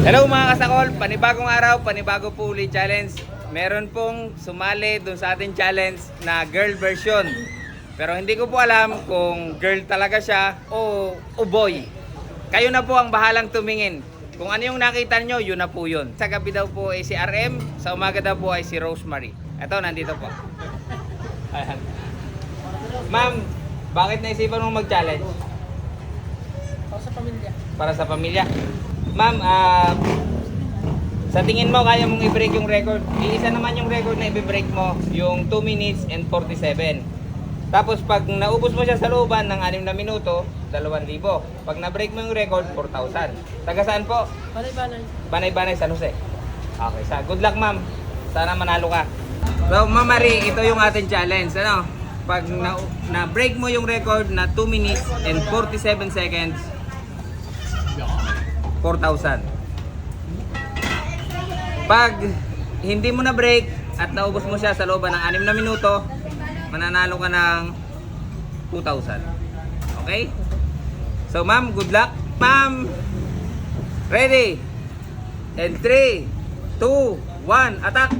Hello mga kasakol, panibagong araw, panibago po ulit challenge. Meron pong sumali dun sa ating challenge na girl version. Pero hindi ko po alam kung girl talaga siya o boy. Kayo na po ang bahalang tumingin. Kung ano yung nakita nyo, yun na po yun. Sa gabi daw po ay si RM, sa umaga daw po ay si Rosemary. Eto, nandito po. Ayan. Ma'am, bakit naisipan mong mag-challenge? Para sa pamilya. Para sa pamilya. Ma'am, sa tingin mo kaya mong i-break yung record? Iisa naman yung record na i-break mo, yung 2 minutes and 47. Tapos pag naubos mo siya sa looban ng 6 na minuto, 2,000. Pag na-break mo yung record, 4,000. Taga saan po? Banay-banay. Banay-banay, San Jose. Okay, good luck ma'am. Sana manalo ka. So, Ma'am Marie, ito yung ating challenge. Ano? Pag na-break mo yung record na 2 minutes and 47 seconds, 4,000. Pag hindi mo na break at naubos mo siya sa looban ng 6 na minuto, mananalo ka ng 2,000. Okay? So ma'am, good luck. Ma'am, ready? And 3, 2, 1, attack!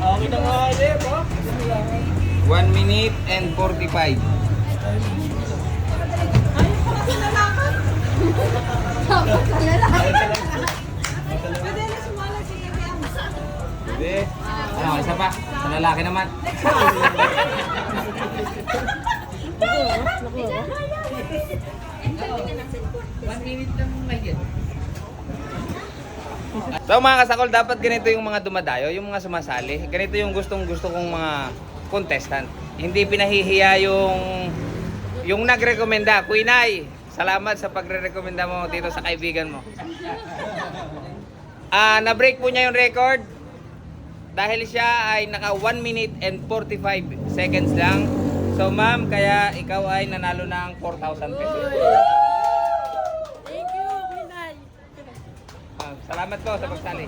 Okay na nga kayo po. 1 minute and 45. Pwede. Ano, isa pa? Sa lalaki naman. So mga kasakol, dapat ganito yung mga dumadayo, yung mga sumasali. Ganito yung gustong-gusto kong mga contestant. Hindi pinahihiya yung nagrekomenda. Kuinay, salamat sa pagre-rekomenda mo dito sa kaibigan mo. Na-break po niya yung record dahil siya ay naka 1 minute and 45 seconds lang. So ma'am, kaya ikaw ay nanalo ng 4,000 pesos. Thank you, Pinay. Salamat po sa pagsali.